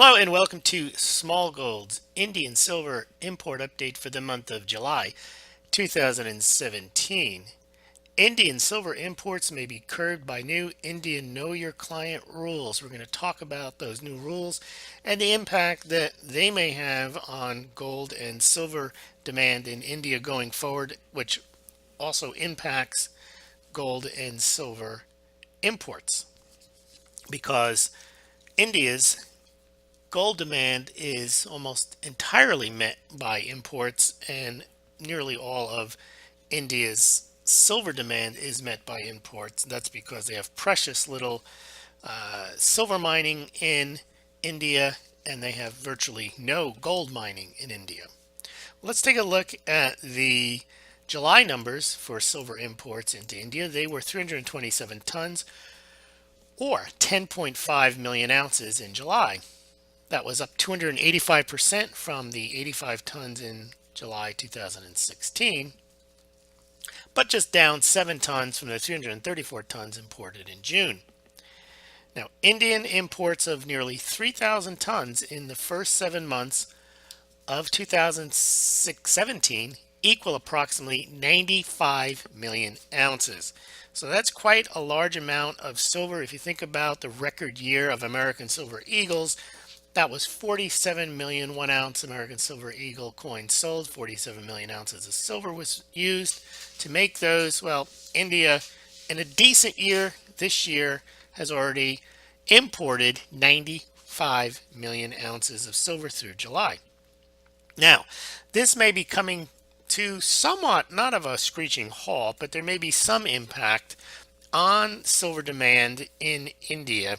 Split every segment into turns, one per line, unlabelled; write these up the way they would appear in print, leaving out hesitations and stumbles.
Hello and welcome to Smaulgld's Indian silver import update for the month of July 2017. Indian silver imports may be curbed by new Indian Know Your Client rules. We're going to talk about those new rules and the impact that they may have on gold and silver demand in India going forward, which also impacts gold and silver imports because India's gold demand is almost entirely met by imports, and nearly all of India's silver demand is met by imports. That's because they have precious little silver mining in India, and they have virtually no gold mining in India. Let's take a look at the July numbers for silver imports into India. They were 327 tons, or 10.5 million ounces in July. That was up 285% from the 85 tons in July 2016, but just down 7 tons from the 334 tons imported in June. Now, Indian imports of nearly 3,000 tons in the first 7 months of 2017 equal approximately 95 million ounces. So that's quite a large amount of silver. If you think about the record year of American Silver Eagles, that was 47 million 1 ounce American Silver Eagle coins sold. 47 million ounces of silver was used to make those. Well, India, in a decent year this year, has already imported 95 million ounces of silver through July. Now, this may be coming to somewhat, not of a screeching halt, but there may be some impact on silver demand in India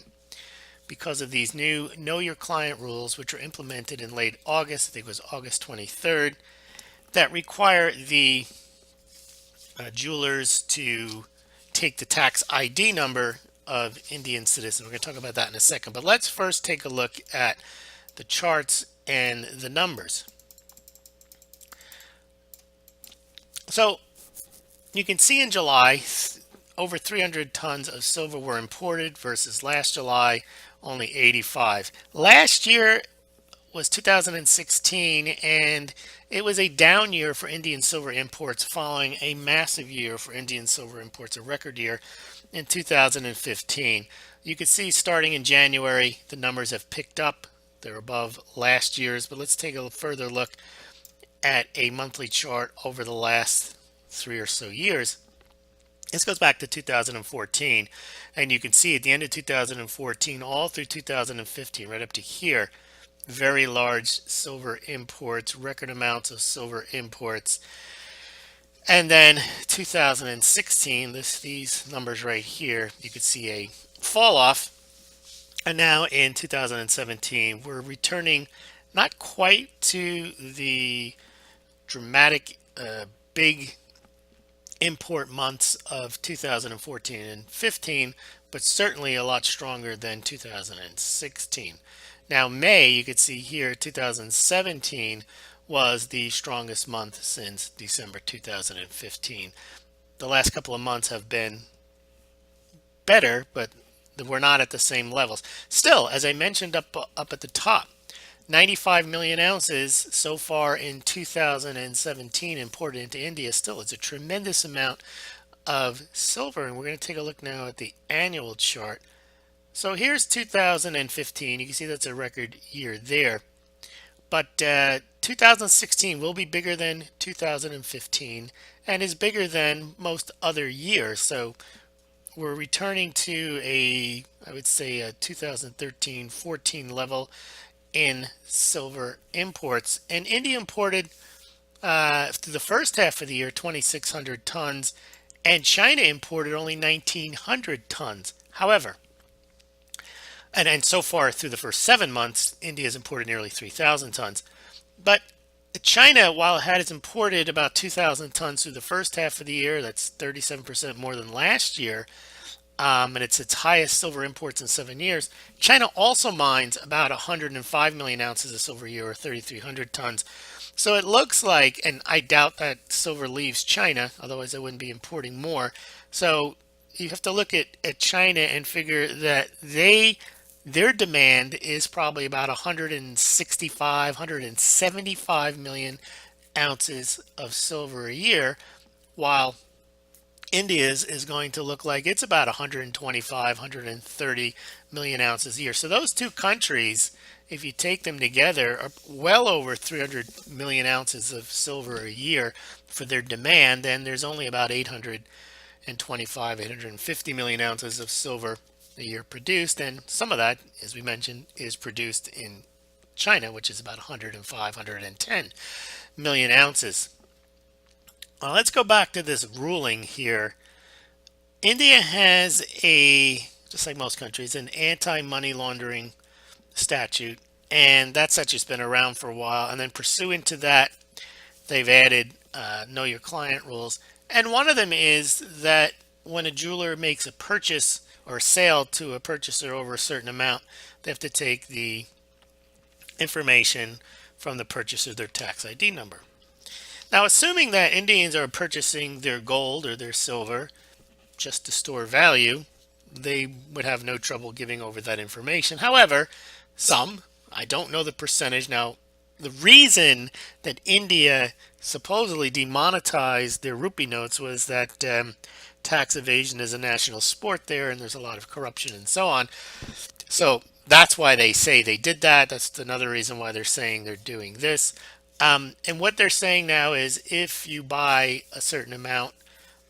because of these new Know Your Client rules, which were implemented in late August, I think it was August 23rd, that require the jewelers to take the tax ID number of Indian citizens. We're going to talk about that in a second, but let's first take a look at the charts and the numbers. So you can see in July, over 300 tons of silver were imported versus last July, only 85. Last year was 2016, and it was a down year for Indian silver imports following a massive year for Indian silver imports, a record year in 2015. You can see starting in January, the numbers have picked up. They're above last year's, but let's take a further look at a monthly chart over the last 3 or so years. This goes back to 2014, and you can see at the end of 2014 all through 2015 right up to here, very large silver imports, record amounts of silver imports. And then 2016, these numbers right here, you could see a fall off. And now in 2017, we're returning not quite to the dramatic big import months of 2014 and 15, but certainly a lot stronger than 2016. Now May, you could see here, 2017 was the strongest month since December 2015. The last couple of months have been better, but we're not at the same levels. Still, as I mentioned up at the top, 95 million ounces so far in 2017 imported into India. Still, it's a tremendous amount of silver. And we're going to take a look now at the annual chart. So here's 2015. You can see that's a record year there. But 2016 will be bigger than 2015 and is bigger than most other years. So we're returning to I would say a 2013-14 level in silver imports, and India imported through the first half of the year 2,600 tons, and China imported only 1,900 tons. However, and so far through the first 7 months, India has imported nearly 3,000 tons. But China, while it has imported about 2,000 tons through the first half of the year, that's 37% more than last year, and it's its highest silver imports in 7 years. China also mines about 105 million ounces of silver a year, or 3,300 tons. So it looks like, and I doubt that silver leaves China, otherwise they wouldn't be importing more. So you have to look at China and figure that they their demand is probably about 165, 175 million ounces of silver a year, while India's is going to look like it's about 125, 130 million ounces a year. So those two countries, if you take them together, are well over 300 million ounces of silver a year for their demand, and there's only about 825, 850 million ounces of silver a year produced, and some of that, as we mentioned, is produced in China, which is about 105, 110 million ounces. Let's go back to this ruling here. India has just like most countries, an anti-money laundering statute, and that statute's been around for a while. And then pursuant to that, they've added know your client rules. And one of them is that when a jeweler makes a purchase or a sale to a purchaser over a certain amount, they have to take the information from the purchaser, their tax ID number. Now, assuming that Indians are purchasing their gold or their silver just to store value, they would have no trouble giving over that information. However, some, I don't know the percentage. Now, the reason that India supposedly demonetized their rupee notes was that tax evasion is a national sport there, and there's a lot of corruption and so on. So that's why they say they did that. That's another reason why they're saying they're doing this. And what they're saying now is if you buy a certain amount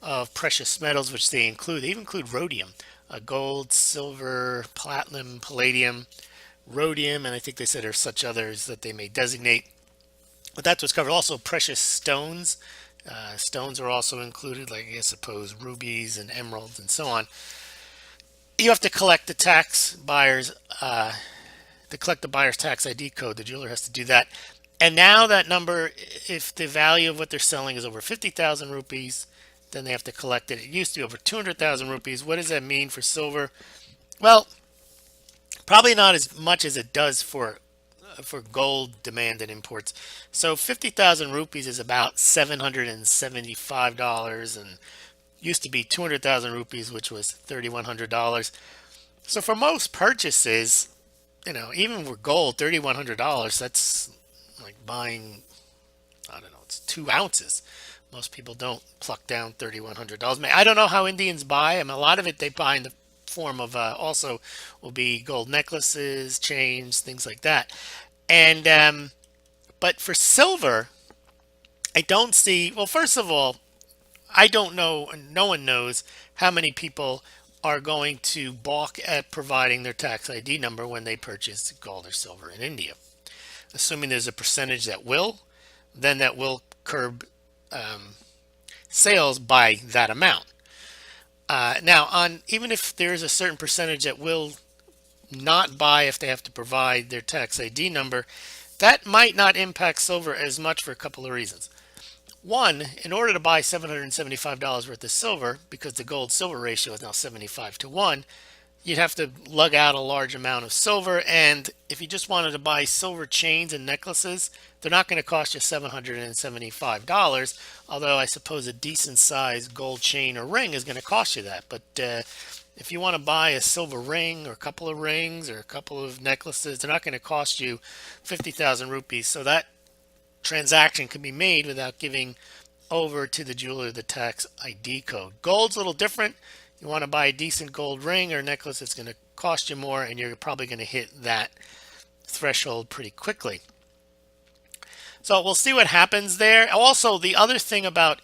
of precious metals, which they even include rhodium, gold, silver, platinum, palladium, rhodium, and I think they said there's such others that they may designate. But that's what's covered. Also, precious stones. Stones are also included, like I suppose rubies and emeralds and so on. You have to collect the buyer's tax ID code. The jeweler has to do that. And now that number, if the value of what they're selling is over 50,000 rupees, then they have to collect it. It used to be over 200,000 rupees. What does that mean for silver? Well, probably not as much as it does for gold demand and imports. So 50,000 rupees is about $775, and used to be 200,000 rupees, which was $3,100. So for most purchases, even with gold, $3,100, that's like buying, I don't know, it's 2 ounces. Most people don't pluck down $3,100. I don't know how Indians buy. A lot of it they buy in the form of also will be gold necklaces, chains, things like that. And but for silver, I don't see. Well, first of all, I don't know. No one knows how many people are going to balk at providing their tax ID number when they purchase gold or silver in India. Assuming there's a percentage that will, then that will curb sales by that amount. Now, even if there's a certain percentage that will not buy if they have to provide their tax ID number, that might not impact silver as much for a couple of reasons. One, in order to buy $775 worth of silver, because the gold silver ratio is now 75-1, you'd have to lug out a large amount of silver. And if you just wanted to buy silver chains and necklaces, they're not going to cost you $775. Although I suppose a decent sized gold chain or ring is going to cost you that. But if you want to buy a silver ring or a couple of rings or a couple of necklaces, they're not going to cost you 50,000 rupees. So that transaction can be made without giving over to the jeweler the tax ID code. Gold's a little different. You want to buy a decent gold ring or necklace, it's going to cost you more, and you're probably going to hit that threshold pretty quickly. So we'll see what happens there. Also, the other thing about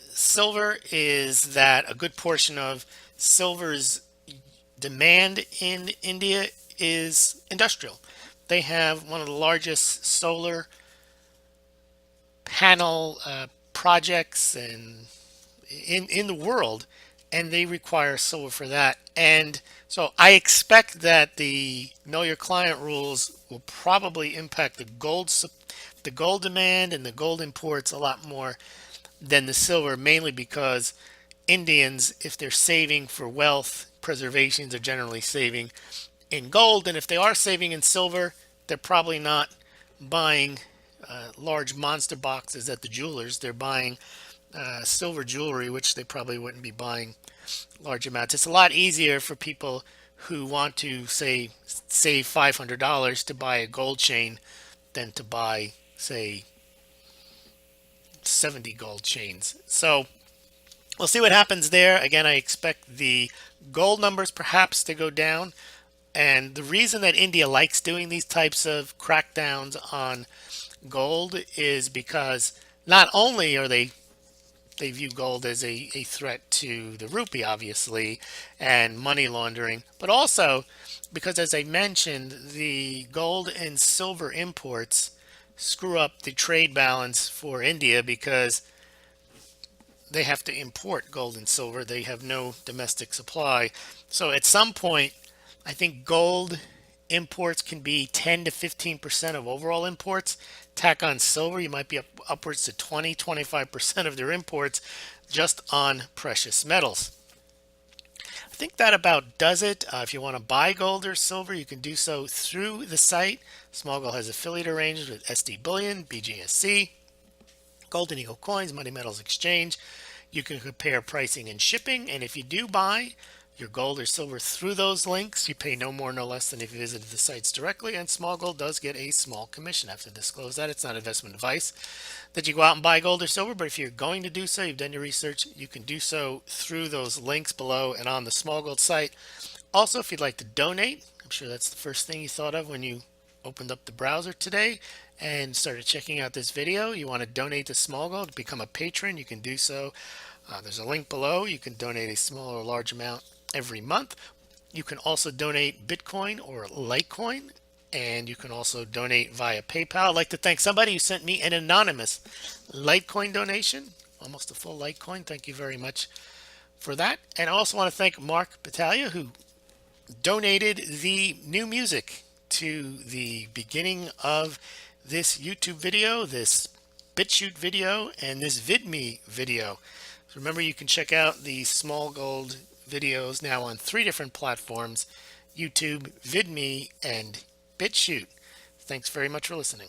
silver is that a good portion of silver's demand in India is industrial. They have one of the largest solar panel projects in the world, and they require silver for that. And so I expect that the know your client rules will probably impact the gold demand and the gold imports a lot more than the silver, mainly because Indians, if they're saving for wealth preservation, they're generally saving in gold, and if they are saving in silver, they're probably not buying large monster boxes at the jewelers. They're buying silver jewelry, which they probably wouldn't be buying large amounts. It's a lot easier for people who want to say save $500 to buy a gold chain than to buy, say, 70 gold chains. So we'll see what happens there. Again, I expect the gold numbers perhaps to go down. And the reason that India likes doing these types of crackdowns on gold is because not only are they view gold as a threat to the rupee, obviously, and money laundering, but also because, as I mentioned, the gold and silver imports screw up the trade balance for India because they have to import gold and silver. They have no domestic supply. So at some point, I think gold imports can be 10 to 15% of overall imports. Tack on silver, you might be upwards to 20-25% of their imports just on precious metals. I think that about does it. If you want to buy gold or silver, you can do so through the site. Smaulgld has affiliate arrangements with SD Bullion, BGSC, Golden Eagle Coins, Money Metals Exchange. You can compare pricing and shipping, and if you do buy your gold or silver through those links, you pay no more, no less than if you visited the sites directly, and Smaulgld does get a small commission. I have to disclose that. It's not investment advice that you go out and buy gold or silver, but if you're going to do so, you've done your research, you can do so through those links below and on the Smaulgld site. Also, if you'd like to donate, I'm sure that's the first thing you thought of when you opened up the browser today and started checking out this video. You want to donate to Smaulgld, to become a patron, you can do so. There's a link below. You can donate a small or large amount every month. You can also donate Bitcoin or Litecoin, and you can also donate via PayPal. I'd like to thank somebody who sent me an anonymous Litecoin donation, almost a full Litecoin. Thank you very much for that. And I also want to thank Mark Battaglia, who donated the new music to the beginning of this YouTube video, this BitChute video, and this VidMe video. So remember, you can check out the Smaulgld videos now on 3 different platforms: YouTube, VidMe, and BitChute. Thanks very much for listening.